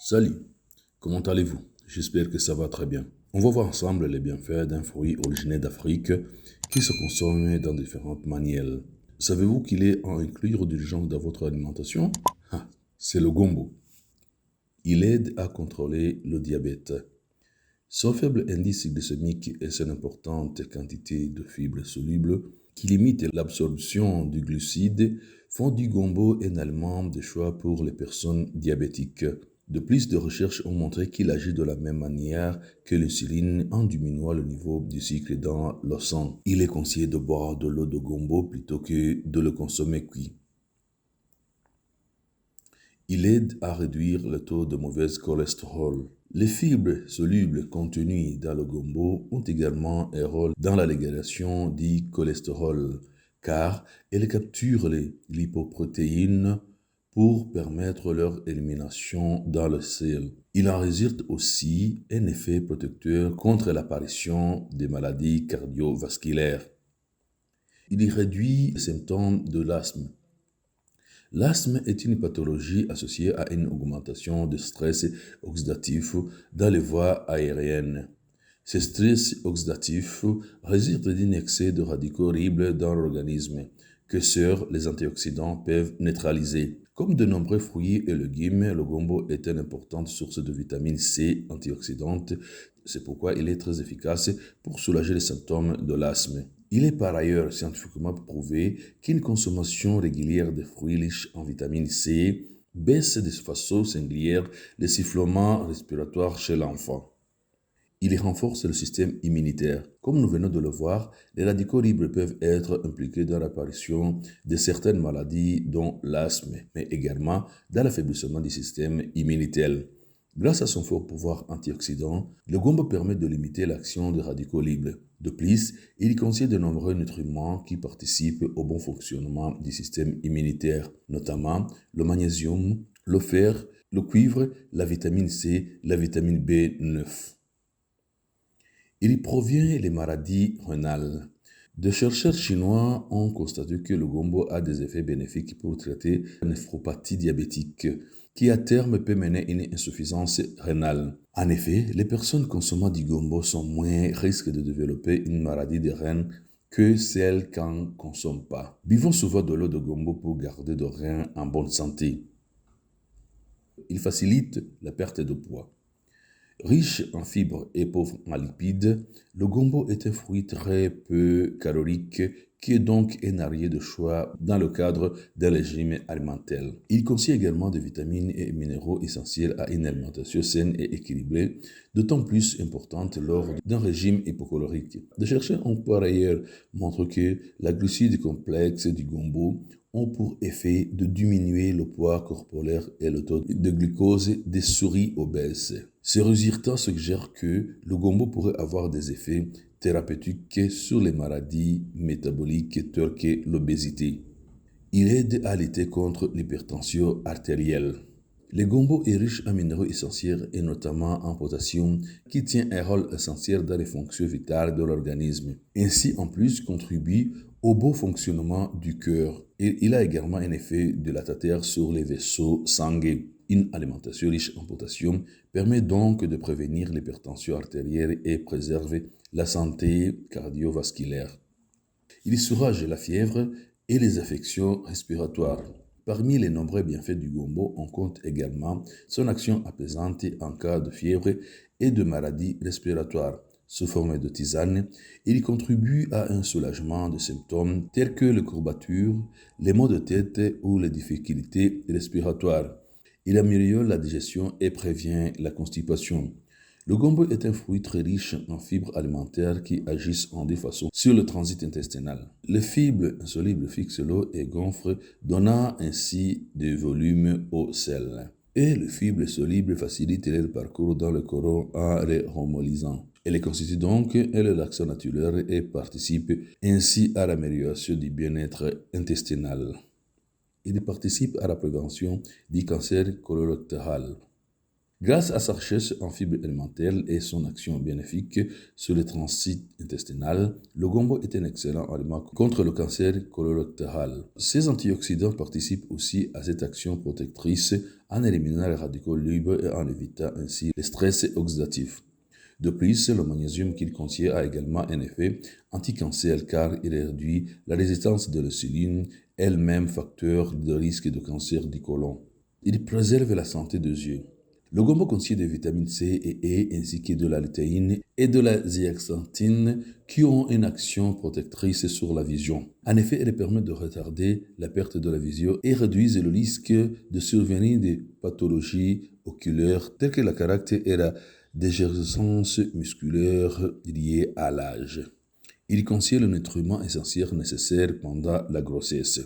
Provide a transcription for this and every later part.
Salut, comment allez-vous? J'espère que ça va très bien. On va voir ensemble les bienfaits d'un fruit originaire d'Afrique qui se consomme dans différentes manières. Savez-vous qu'il est à inclure d'urgence dans votre alimentation? C'est le gombo. Il aide à contrôler le diabète. Son faible indice glycémique et son importante quantité de fibres solubles qui limitent l'absorption du glucide font du gombo un aliment de choix pour les personnes diabétiques. De plus, de recherches ont montré qu'il agit de la même manière que l'insuline en diminuant le niveau du sucre dans le sang. Il est conseillé de boire de l'eau de gombo plutôt que de le consommer cuit. Il aide à réduire le taux de mauvais cholestérol. Les fibres solubles contenues dans le gombo ont également un rôle dans la régulation du cholestérol, car elles capturent les lipoprotéines pour permettre leur élimination dans le sel. Il en résulte aussi un effet protecteur contre l'apparition des maladies cardiovasculaires. Il y réduit les symptômes de l'asthme. L'asthme est une pathologie associée à une augmentation de stress oxydatif dans les voies aériennes. Ce stress oxydatif résulte d'un excès de radicaux libres dans l'organisme que seuls les antioxydants peuvent neutraliser. Comme de nombreux fruits et légumes, le gombo est une importante source de vitamine C antioxydante. C'est pourquoi il est très efficace pour soulager les symptômes de l'asthme. Il est par ailleurs scientifiquement prouvé qu'une consommation régulière de fruits riches en vitamine C baisse de façon singulière les sifflements respiratoires chez l'enfant. Il renforce le système immunitaire. Comme nous venons de le voir, les radicaux libres peuvent être impliqués dans l'apparition de certaines maladies, dont l'asthme, mais également dans l'affaiblissement du système immunitaire. Grâce à son fort pouvoir antioxydant, le gombo permet de limiter l'action des radicaux libres. De plus, il contient de nombreux nutriments qui participent au bon fonctionnement du système immunitaire, notamment le magnésium, le fer, le cuivre, la vitamine C, la vitamine B9. Il provient des maladies rénales. Des chercheurs chinois ont constaté que le gombo a des effets bénéfiques pour traiter la néphropathie diabétique, qui à terme peut mener à une insuffisance rénale. En effet, les personnes consommant du gombo sont moins risques de développer une maladie des reins que celles qui n'en consomment pas. Buvons souvent de l'eau de gombo pour garder nos reins en bonne santé. Il facilite la perte de poids. Riche en fibres et pauvre en lipides, le gombo est un fruit très peu calorique qui est donc un allié de choix dans le cadre d'un régime alimentaire. Il contient également des vitamines et minéraux essentiels à une alimentation saine et équilibrée, d'autant plus importante lors d'un régime hypocalorique. Des chercheurs ont par ailleurs montré que la glucide complexe du gombo ont pour effet de diminuer le poids corporel et le taux de glucose des souris obèses. Ces résultats suggèrent que le gombo pourrait avoir des effets thérapeutiques sur les maladies métaboliques telles que l'obésité. Il aide à lutter contre l'hypertension artérielle. Le gombo est riche en minéraux essentiels et notamment en potassium qui tient un rôle essentiel dans les fonctions vitales de l'organisme. Ainsi, en plus, contribue au bon fonctionnement du cœur. Et il a également un effet dilatateur sur les vaisseaux sanguins. Une alimentation riche en potassium permet donc de prévenir l'hypertension artérielle et préserver la santé cardiovasculaire. Il soulage la fièvre et les affections respiratoires. Parmi les nombreux bienfaits du gombo, on compte également son action apaisante en cas de fièvre et de maladies respiratoires. Sous forme de tisane, il contribue à un soulagement de symptômes tels que les courbatures, les maux de tête ou les difficultés respiratoires. Il améliore la digestion et prévient la constipation. Le gombo est un fruit très riche en fibres alimentaires qui agissent en deux façons sur le transit intestinal. Les fibres insolubles fixent l'eau et gonflent, donnant ainsi du volume au sel. Et les fibres solubles facilitent le parcours dans le côlon en les remolisant. Elle constitue donc un relaxant naturel et participe ainsi à l'amélioration du bien-être intestinal. Il participe à la prévention du cancer colorectal. Grâce à sa richesse en fibres élémentaires et son action bénéfique sur le transit intestinal, le gombo est un excellent aliment contre le cancer colorectal. Ces antioxydants participent aussi à cette action protectrice en éliminant les radicaux libres et en évitant ainsi le stress oxydatif. De plus, le magnésium qu'il contient a également un effet anti-cancer car il réduit la résistance de l'insuline, elle-même facteur de risque de cancer du côlon. Il préserve la santé des yeux. Le gombo contient des vitamines C et E ainsi que de la lutéine et de la zeaxanthine qui ont une action protectrice sur la vision. En effet, elles permettent de retarder la perte de la vision et réduisent le risque de survenir des pathologies oculaires telles que la cataracte et la dégénérescence musculaire liée à l'âge. Il contient le nutriment essentiel nécessaire pendant la grossesse.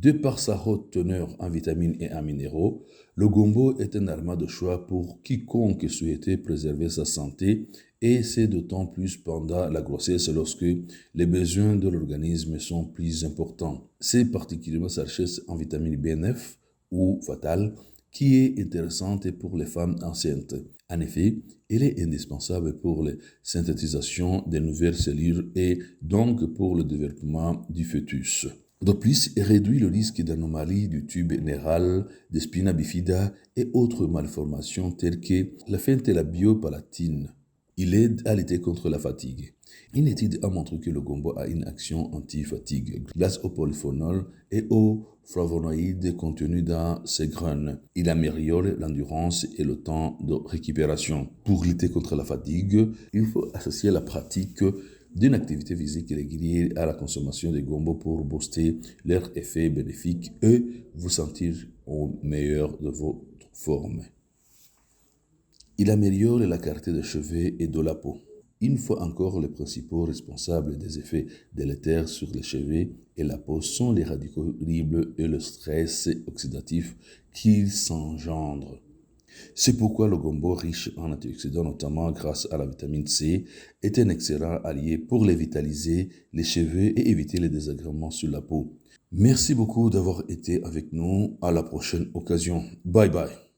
De par sa haute teneur en vitamines et en minéraux, le gombo est un aliment de choix pour quiconque souhaite préserver sa santé et c'est d'autant plus pendant la grossesse lorsque les besoins de l'organisme sont plus importants. C'est particulièrement sa richesse en vitamine B9 ou fatale qui est intéressante pour les femmes enceintes. En effet, il est indispensable pour la synthétisation des nouvelles cellules et donc pour le développement du fœtus. De plus, il réduit le risque d'anomalies du tube neural, de spina bifida et autres malformations telles que la phéntélabiopalatina. Il aide à lutter contre la fatigue. Une étude a montré que le gombo a une action anti-fatigue grâce aux polyphénols et aux flavonoïdes contenus dans ses graines. Il améliore l'endurance et le temps de récupération. Pour lutter contre la fatigue, il faut associer la pratique d'une activité physique régulière à la consommation de gombo pour booster leur effet bénéfique et vous sentir au meilleur de votre forme. Il améliore la clarté des cheveux et de la peau. Une fois encore, les principaux responsables des effets délétères sur les cheveux et la peau sont les radicaux libres et le stress oxydatif qu'ils engendrent. C'est pourquoi le gombo, riche en antioxydants, notamment grâce à la vitamine C, est un excellent allié pour les vitaliser les cheveux et éviter les désagréments sur la peau. Merci beaucoup d'avoir été avec nous. À la prochaine occasion. Bye bye.